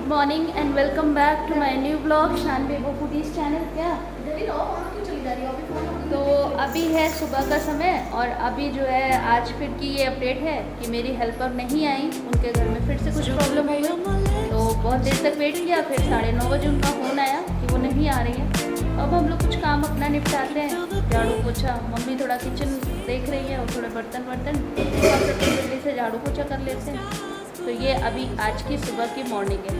Good morning and welcome back to my new blog Shaan Bebo foodies channel. क्या तो अभी है सुबह का समय और अभी जो है आज फिर की ये अपडेट है कि मेरी हेल्पर नहीं आई, उनके घर में फिर से कुछ प्रॉब्लम हो गई। तो बहुत देर तक वेट किया, फिर 9:30 बजे उनका फ़ोन आया कि वो नहीं आ रही है। अब हम लोग कुछ काम अपना निपटाते हैं, झाड़ू पोछा, मम्मी थोड़ा किचन देख रही है और थोड़े बर्तन जल्दी से झाड़ू पोछा कर लेते हैं। तो ये अभी आज की सुबह की मॉर्निंग है।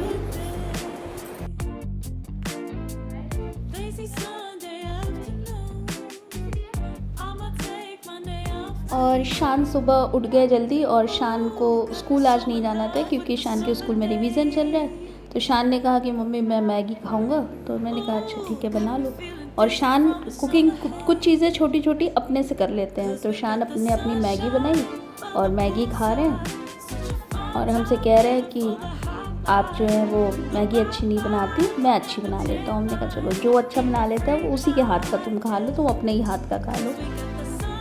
और शान सुबह उठ गए जल्दी और शान को स्कूल आज नहीं जाना था क्योंकि शान के स्कूल में रिवीजन चल रहा है। तो शान ने कहा कि मम्मी मैं मैगी खाऊंगा, तो मैंने कहा अच्छा ठीक है बना लो। और शान कुकिंग कुछ चीज़ें छोटी छोटी अपने से कर लेते हैं। तो शान अपनी मैगी बनाई और मैगी खा रहे हैं और हमसे कह रहे हैं कि आप जो है वो मैगी अच्छी नहीं बनाती, मैं अच्छी बना लेता हूँ। हमने कहा चलो जो अच्छा बना लेता है वो उसी के हाथ का तुम खा लो, तुम अपने ही हाथ का खा लो।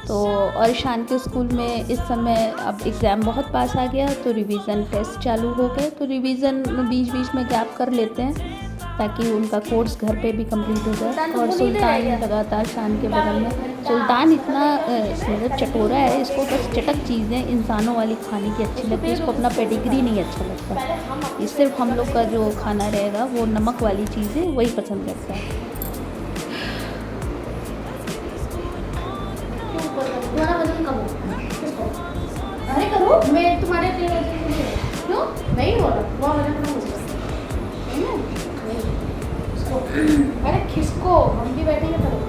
तो और शान के स्कूल में इस समय अब एग्ज़ाम बहुत पास आ गया, तो रिवीज़न टेस्ट चालू हो गए। तो रिवीज़न बीच बीच में गैप कर लेते हैं ताकि उनका कोर्स घर पे भी कंप्लीट हो जाए। और सुल्तान लगातार शान के बगल में। सुल्तान इतना मतलब चटोरा है, इसको बस चटक चीज़ें इंसानों वाली खाने की अच्छी लगती है, इसको अपना पेडिग्री नहीं अच्छा लगता। ये सिर्फ हम लोग का जो खाना रहेगा वो नमक वाली चीज़ें वही पसंद करता है। तुम्हारा वजन कम हो। अरे करो, मैं तुम्हारे क्यों नहीं हो रहा, तुम्हारा वजन कम हो जाएगा। अरे खिसको, हम भी बैठेंगे करो।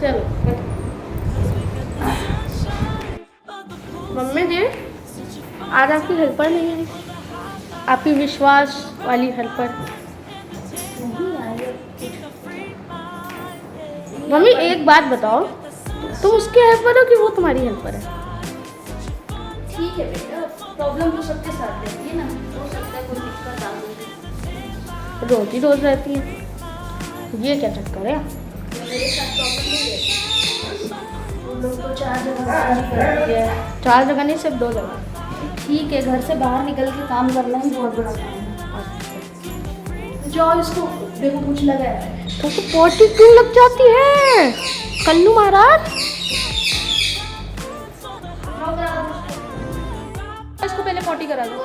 चलो मम्मी जी, आज आपकी हेल्पर नहीं है, आपकी विश्वास वाली हेल्पर। मम्मी एक बात बताओ, तुम उसकी हेल्पर हो कि वो तुम्हारी हेल्पर है? ठीक है बेटा, प्रॉब्लम तो सबके साथ रहती है ना, हो सकता है कोई दिक्कत आ गई। रोज ही रोज रहती है, ये क्या चक्कर है? मेरे साथ प्रॉब्लम नहीं है, वो लोग तो 4 जगह 4 जगह नहीं, सिर्फ 2 जगह। ठीक है, घर से बाहर निकल के काम करना ही बहुत बड़ा काम है। जाओ, इसको देखो कुछ लगा है तो पोटी क्यों लग जाती है कल्लू महाराज? इसको पहले पॉटी करा दो।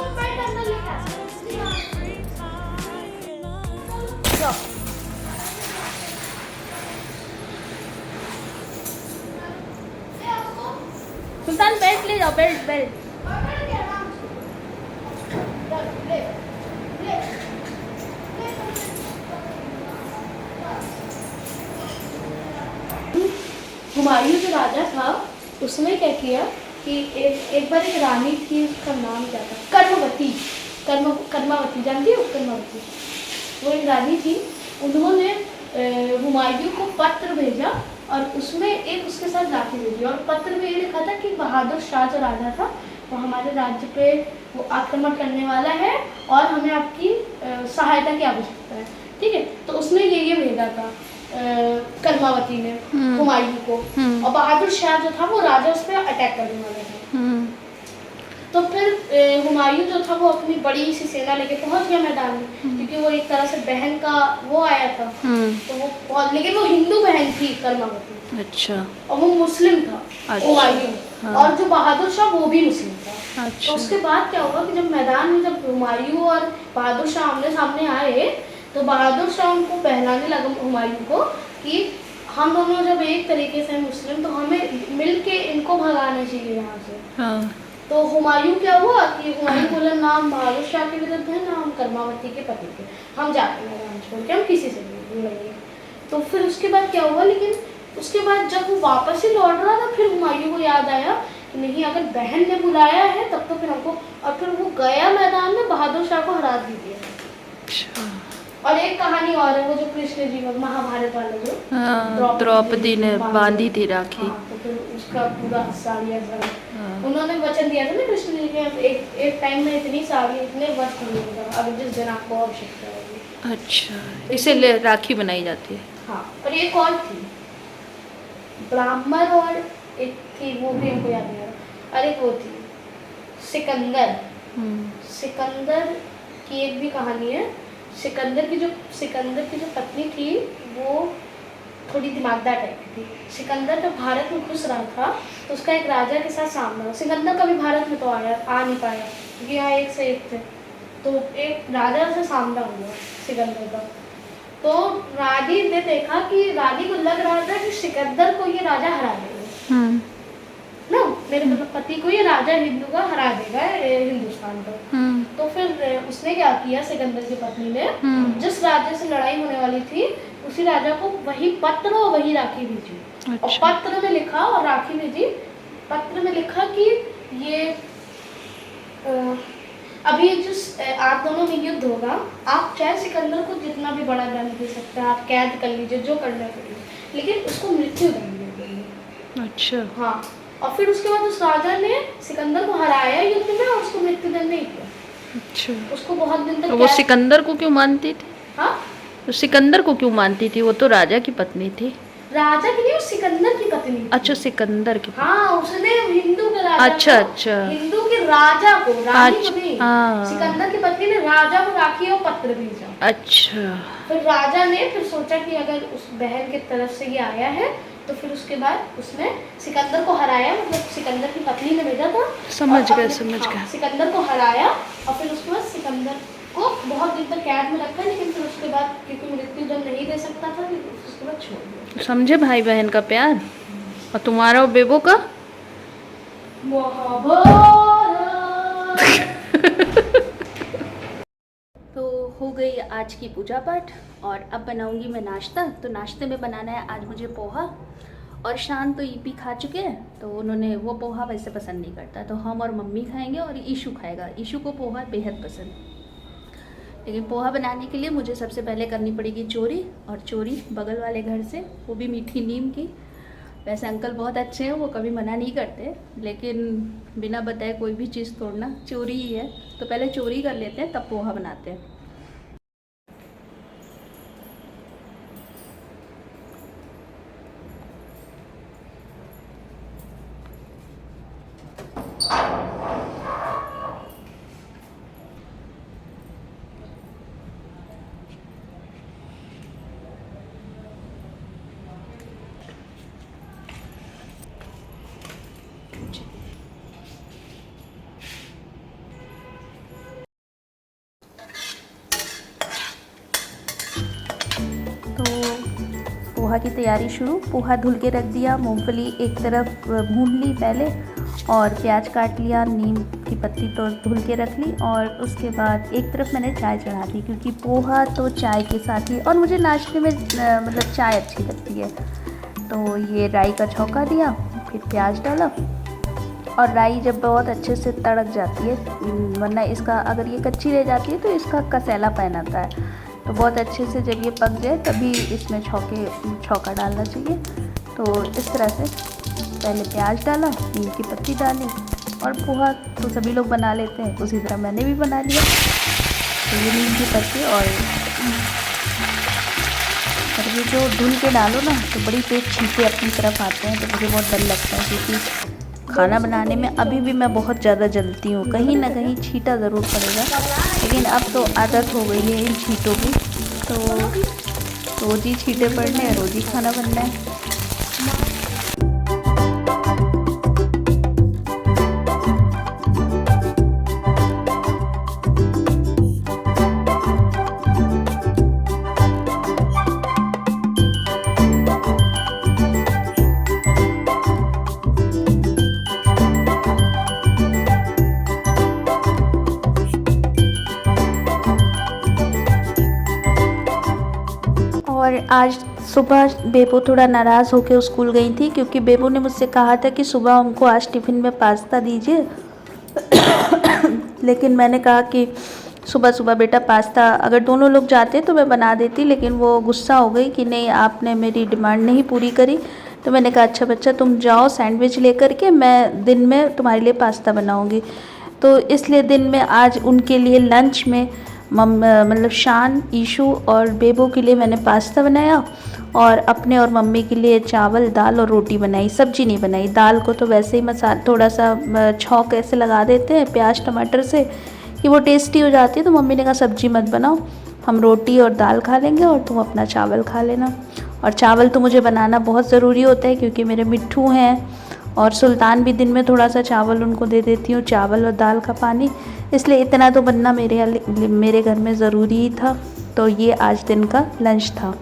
जाओ। सुल्तान बेल्ट ले जाओ, बेल्ट बेल्ट। हुमायूं जो राजा था उसने क्या किया कि एक बार एक रानी थी, उसका नाम क्या था, कर्मावती जानती हो? कर्मावती वो एक रानी थी। उन्होंने हुमायूं को पत्र भेजा और उसमें एक उसके साथ राखी भेजी और पत्र में ये लिखा था कि बहादुर शाह जो राजा था वो हमारे राज्य पे वो आक्रमण करने वाला है और हमें आपकी सहायता की आवश्यकता है। ठीक है, तो उसने ये भेजा था कर्मावती ने हुमायूं को, और बहादुर शाह जो था वो राजा उस पर अटैक करने वाला था। तो फिर हुमायूं जो था वो अपनी बड़ी सी सेना लेके पहुंच गया मैदान में, क्योंकि वो एक तरह से बहन का वो आया था। तो वो लेकिन वो हिंदू बहन थी कर्मावती, अच्छा, और वो मुस्लिम था हुमायूं। हाँ। और जो बहादुर शाह वो भी मुस्लिम था। अच्छा। तो उसके बाद क्या हुआ कि जब मैदान में जब हुमायूं और बहादुर शाह आमने सामने आए तो बहादुर शाह उनको पहनाने लगा हुमायूं को कि हम दोनों जब एक तरीके से मुस्लिम तो हमें मिलके इनको भगाना चाहिए यहाँ से। हाँ। तो हुमायूं क्या हुआ कि हुमायूं बोला ना हम बहादुर शाह के विरुद्ध है ना हम कर्मावती के पति के, हम जाते हैं मैदान छोड़ के, हम किसी से नहीं लड़ेंगे। तो फिर उसके बाद क्या हुआ, लेकिन उसके बाद जब वो वापस ही लौट रहा था फिर हुमायूं को याद आया कि नहीं, अगर बहन ने बुलाया है तब तो फिर हमको, और फिर वो गया मैदान में बहादुर शाह को हरा दी दिया। और एक कहानी और है, वो जो कृष्ण जी महाभारत वाला जो द्रौपदी ने बांधी थी राखी। हाँ, तो फिर उसका पूरा साड़ियाँ उन्होंने वचन दिया था ना कृष्ण जी के, एक टाइम में इतनी साड़ी इतने वस्त्र मिलेगा अगर जिस दिन आपको आवश्यकता होगी। अच्छा, इसीलिए राखी बनाई जाती है। हाँ, और एक और थी ब्राह्मण और एक थी, वो भी हमको याद नहीं आ रहा, अरे वो थी सिकंदर। सिकंदर की एक भी कहानी है। सिकंदर की जो पत्नी थी वो थोड़ी दिमागदार टाइप की थी। सिकंदर जब भारत में घुस रहा था तो उसका एक राजा के साथ सामना हुआ। सिकंदर कभी भारत में तो आ नहीं पाया क्योंकि यहाँ एक से एक थे, तो एक राजा से सामना हुआ सिकंदर का। तो रानी ने देखा कि रानी को लग रहा था कि सिकंदर को ये राजा हरा देगा ना, मेरे मतलब पति को ये राजा हिंदू का हरा देगा हिंदुस्तान को। तो फिर उसने क्या किया, सिकंदर की पत्नी ने जिस राजा से लड़ाई होने वाली थी उसी राजा को वही पत्र और वही राखी भेजी। अच्छा। और पत्र में लिखा और राखी भेजी। पत्र में लिखा कि ये अभी जो आप दोनों में युद्ध होगा, आप चाहे सिकंदर को जितना भी बड़ा दंड दे सकते हैं, आप कैद कर लीजिए, जो करना करिए, लेकिन उसको मृत्यु दंड दे देंगे। अच्छा। हाँ, और फिर उसके बाद उस राजा ने सिकंदर को हराया युद्ध में और उसको मृत्यु दंड नहीं किया। अच्छा। उसको बहुत दिन तक तो वो सिकंदर को क्यों मानती थी? हाँ, तो सिकंदर को क्यों मानती थी? वो तो राजा की पत्नी थी। राजा की नहीं, उस सिकंदर की पत्नी थी। अच्छा, सिकंदर की। हाँ, उसने हिंदू के राजा अच्छा को, अच्छा। हिंदू के राजा को, रानी को अच्छा, नहीं, हाँ। सिकंदर की पत्नी ने राजा को राखी और पत्र भेजा। अच्छा। फिर राजा ने फिर सोचा कि अगर उस बहन की तरफ से ये आया है तो फिर उसके बाद उसने सिकंदर को हराया, मतलब सिकंदर की पत्नी ने भेजा था। समझ गए, समझ गए। सिकंदर को हराया और फिर उसके बाद सिकंदर को बहुत दिन तक कैद में रखा, लेकिन फिर उसके बाद क्योंकि मृत्यु दंड नहीं दे सकता था, उसके बाद छोड़ दिया। समझे भाई बहन का प्यार। और तुम्हारा और बेबो का तो हो गई आज की पूजा पाठ और अब बनाऊंगी मैं नाश्ता। तो नाश्ते में बनाना है आज मुझे पोहा, और शान तो ईपी खा चुके हैं तो उन्होंने वो पोहा वैसे पसंद नहीं करता, तो हम और मम्मी खाएंगे और ईशू खाएगा। ईशू को पोहा बेहद पसंद। लेकिन पोहा बनाने के लिए मुझे सबसे पहले करनी पड़ेगी चोरी, और चोरी बगल वाले घर से, वो भी मीठी नीम की। वैसे अंकल बहुत अच्छे हैं, वो कभी मना नहीं करते, लेकिन बिना बताए कोई भी चीज़ तोड़ना चोरी ही है। तो पहले चोरी कर लेते हैं तब पोहा बनाते हैं। तो पोहा की तैयारी शुरू। पोहा धुल के रख दिया, मूंगफली एक तरफ भून ली पहले, और प्याज काट लिया, नीम की पत्ती तो धुल के रख ली, और उसके बाद एक तरफ मैंने चाय चढ़ा दी क्योंकि पोहा तो चाय के साथ ही, और मुझे नाश्ते में मतलब चाय अच्छी लगती है। तो ये राई का छौंका दिया, फिर प्याज डाला, और राई जब बहुत अच्छे से तड़क जाती है, वरना इसका अगर ये कच्ची रह जाती है तो इसका कसैलापन आता है। तो बहुत अच्छे से जब ये पक जाए तभी इसमें छौंका डालना चाहिए। तो इस तरह से पहले प्याज डाला, नीम की पत्ती डाली, और पोहा तो सभी लोग बना लेते हैं, उसी तरह मैंने भी बना लिया। तो ये नीम की पत्ती और ये जो धुल के डालो ना तो बड़ी तेज छींटे अपनी तरफ आते हैं, तो मुझे बहुत डर लगता है क्योंकि खाना बनाने में अभी भी मैं बहुत ज़्यादा जलती हूँ, कहीं ना कहीं छींटा ज़रूर पड़ेगा। लेकिन अब तो आदत हो गई है इन छींटों की, तो रोज़ ही छींटे पड़ने हैं, रोज़ ही खाना बनना है। और आज सुबह बेबो थोड़ा नाराज़ होकर स्कूल गई थी क्योंकि बेबो ने मुझसे कहा था कि सुबह हमको आज टिफ़िन में पास्ता दीजिए। लेकिन मैंने कहा कि सुबह सुबह बेटा पास्ता अगर दोनों लोग जाते तो मैं बना देती, लेकिन वो गुस्सा हो गई कि नहीं आपने मेरी डिमांड नहीं पूरी करी। तो मैंने कहा अच्छा बच्चा तुम जाओ सैंडविच लेकर के, मैं दिन में तुम्हारे लिए पास्ता बनाऊँगी। तो इसलिए दिन में आज उनके लिए लंच में मतलब शान, ईशू और बेबो के लिए मैंने पास्ता बनाया, और अपने और मम्मी के लिए चावल दाल और रोटी बनाई, सब्जी नहीं बनाई। दाल को तो वैसे ही मसाला थोड़ा सा छौंक ऐसे लगा देते हैं प्याज टमाटर से कि वो टेस्टी हो जाती है। तो मम्मी ने कहा सब्जी मत बनाओ, हम रोटी और दाल खा लेंगे और तुम अपना चावल खा लेना। और चावल तो मुझे बनाना बहुत ज़रूरी होता है क्योंकि मेरे मिट्ठू हैं और सुल्तान भी दिन में थोड़ा सा चावल उनको दे देती हूँ, चावल और दाल का पानी, इसलिए इतना तो बनना मेरे घर में ज़रूरी ही था। तो ये आज दिन का लंच था।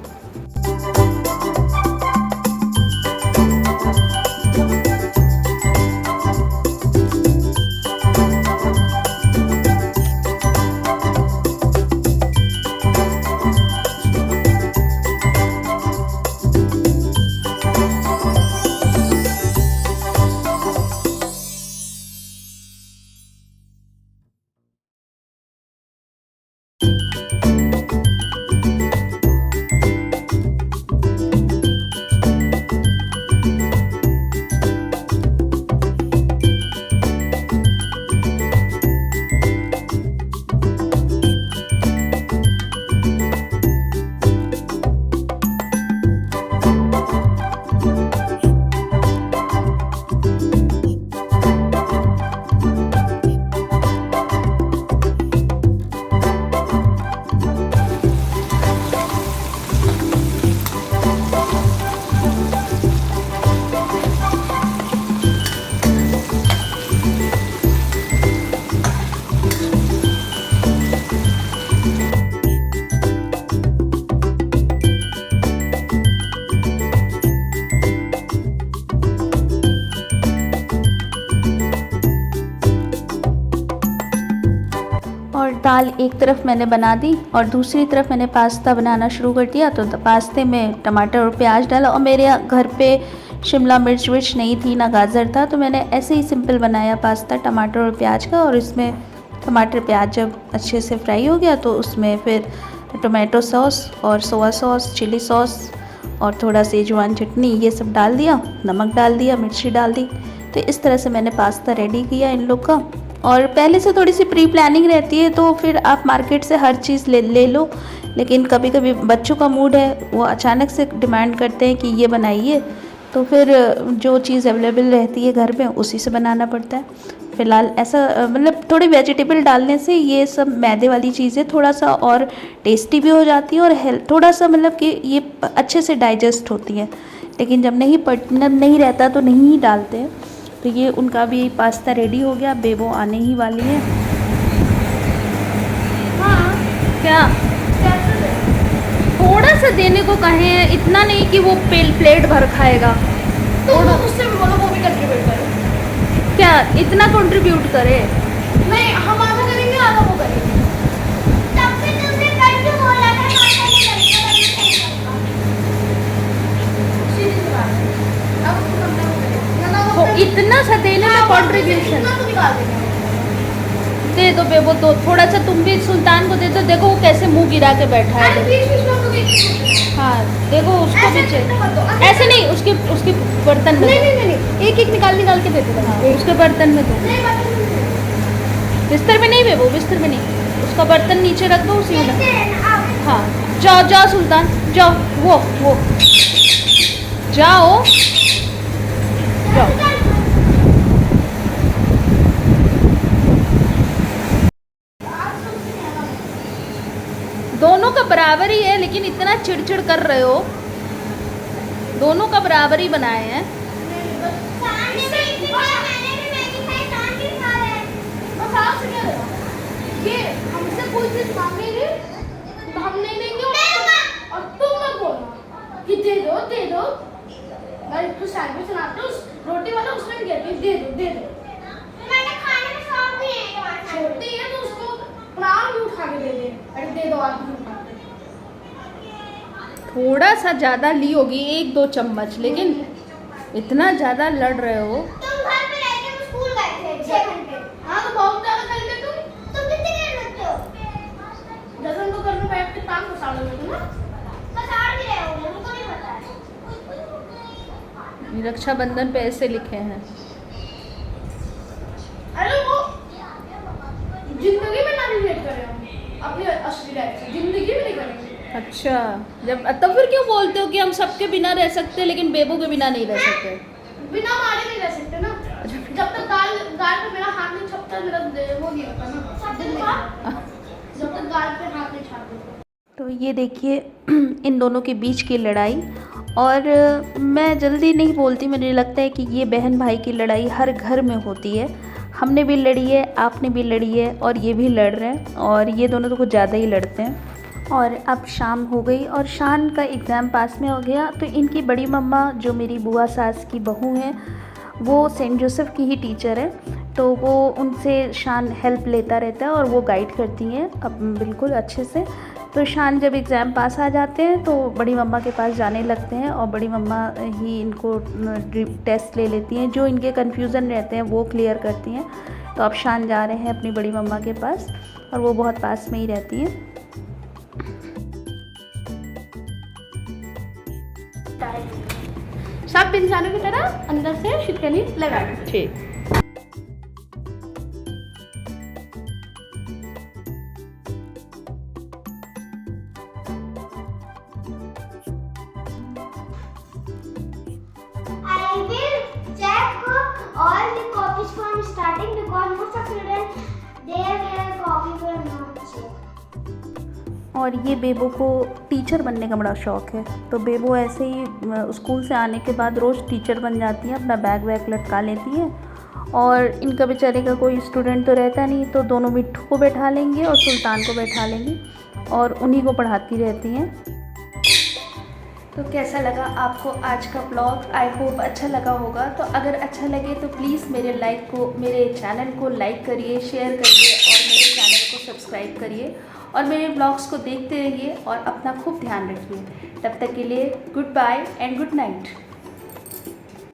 और दाल एक तरफ मैंने बना दी और दूसरी तरफ मैंने पास्ता बनाना शुरू कर दिया। तो पास्ते में टमाटर और प्याज डाला और मेरे घर पे शिमला मिर्च विर्च नहीं थी, ना गाजर था, तो मैंने ऐसे ही सिंपल बनाया पास्ता टमाटर और प्याज का। और इसमें टमाटर प्याज जब अच्छे से फ्राई हो गया तो उसमें फिर टोमेटो सॉस और सोया सॉस, चिली सॉस और थोड़ा सेजवान चटनी ये सब डाल दिया, नमक डाल दिया, मिर्ची डाल दी। तो इस तरह से मैंने पास्ता रेडी किया इन लोग का। और पहले से थोड़ी सी प्री प्लानिंग रहती है तो फिर आप मार्केट से हर चीज़ ले लो, लेकिन कभी कभी बच्चों का मूड है, वो अचानक से डिमांड करते हैं कि ये बनाइए, तो फिर जो चीज़ अवेलेबल रहती है घर में उसी से बनाना पड़ता है। फ़िलहाल ऐसा मतलब थोड़े वेजिटेबल डालने से ये सब मैदे वाली चीज़ें थोड़ा सा और टेस्टी भी हो जाती है और हेल्थ थोड़ा सा मतलब कि ये अच्छे से डाइजेस्ट होती है। लेकिन जब नहीं रहता तो नहीं ही डालते हैं। तो ये उनका भी पास्ता रेडी हो गया, बेबो आने ही वाली है। हाँ क्या कैसे दे? थोड़ा सा देने को कहे हैं, इतना नहीं कि वो प्लेट भर खाएगा। तो उससे भी बोलो वो भी कंट्रीब्यूट करे। क्या इतना कंट्रीब्यूट करे? नहीं, हम आधा करेंगे आधा वो करेंगे। तब भी तुमने कल क्यों बोला था माता की लड़का नहीं सकता? सीधी सी बात है। अब उसको करना पड़ेगा। ना तो इतना सा देने में कंट्रीब्यूशन इतना तो निकाल देंगे। दे दो बेबो, तो थोड़ा सा तुम भी सुल्तान को दे दो। देखो वो कैसे मुंह गिरा के बैठा अरे है। बीच-बीच में तो देखिए। हाँ देखो उसको भी ऐसे नहीं, उसके बर्तन में नहीं, एक-एक निकाल के दे दो। हाँ, उसके बर्तन में दो। नहीं बात बिस्तर में नहीं बेबो, बिस्तर में नहीं, उसका बर्तन नीचे रख दो उसी में। नहीं। हाँ जाओ सुल्तान जाओ, वो जाओ। दोनों का बराबर ही है, लेकिन इतना चिड़चिड़ कर रहे हो। दोनों का बराबर ही बनाए हैं। ये हमसे कोई चीज मांगेंगे तो हम नहीं देंगे और तुम मत बोलना कि दे दो अरे तू सैंडविच बनाते हो रोटी वाला उसमें भी कहती है दे दो मैंने खाने में शौक भी है छोटी है तो उसको प्राण भी उठा के दे दे। अरे दे दो आप भी उठा के। थोड़ा सा ज़्यादा ली होगी 1-2 चम्मच, लेकिन इतना ज़्यादा लड़ रहे हो। तुम घर पे रह के स्कूल गए थे 6 घंटे। हाँ तो बहुत ज़्यादा कर ले तुम कितनी देर लगते हो? जैसे हम तो घर में बैठ के काम पसाड़ लेते हो ना, पसाड़ भी रहे हो, उनको नहीं पता है। रक्षाबंधन पे ऐसे लिखे हैं। अरे वो जिंदगी में ना रिलेट करें हम अपनी असली लाइफ से, जिंदगी में नहीं करेंगे। अच्छा, जब तब फिर क्यों बोलते हो कि हम सबके बिना रह सकते हैं लेकिन बेबो के बिना नहीं रह सकते? बिना मारे नहीं रह सकते ना। जब तक गाल गाल पे मेरा हाथ नहीं छपता मेरा वो नहीं होता ना, दिल नहीं होता। जब तक गाल पे हाथ नहीं छापते। तो ये देखिए इन दोनों के बीच की लड़ाई। और मैं जल्दी नहीं बोलती, मुझे लगता है कि ये बहन भाई की लड़ाई हर घर में होती है। हमने भी लड़ी है, आपने भी लड़ी है, और ये भी लड़ रहे हैं, और ये दोनों तो कुछ ज़्यादा ही लड़ते हैं। और अब शाम हो गई और शान का एग्ज़ाम पास में हो गया। तो इनकी बड़ी मम्मा जो मेरी बुआ सास की बहू हैं, वो सेंट जोसेफ की ही टीचर है, तो वो उनसे शान हेल्प लेता रहता है और वो गाइड करती हैं अब बिल्कुल अच्छे से। तो शान जब एग्ज़ाम पास आ जाते हैं तो बड़ी मम्मा के पास जाने लगते हैं और बड़ी मम्मा ही इनको टेस्ट ले लेती हैं, जो इनके कन्फ्यूज़न रहते हैं वो क्लियर करती हैं। तो अब शान जा रहे हैं अपनी बड़ी मम्मा के पास और वो बहुत पास में ही रहती हैं। सब इंसानों की तरह अंदर से छिटकली लगा दो। ठीक। I will check all the copies from starting because most of children their copy were not checked. और ये बेबो को टीचर बनने का बड़ा शौक़ है, तो बेबो ऐसे ही स्कूल से आने के बाद रोज़ टीचर बन जाती है, अपना बैग वैग लटका लेती है। और इनका बेचारे का कोई स्टूडेंट तो रहता नहीं, तो दोनों मिट्ठू को बैठा लेंगे और सुल्तान को बैठा लेंगे और उन्हीं को पढ़ाती रहती हैं। तो कैसा लगा आपको आज का ब्लॉग? आई होप अच्छा लगा होगा। तो अगर अच्छा लगे तो प्लीज़ मेरे चैनल को लाइक करिए, शेयर करिए और मेरे चैनल को सब्सक्राइब करिए और मेरे ब्लॉग्स को देखते रहिए और अपना खूब ध्यान रखिए। तब तक के लिए goodbye and good night.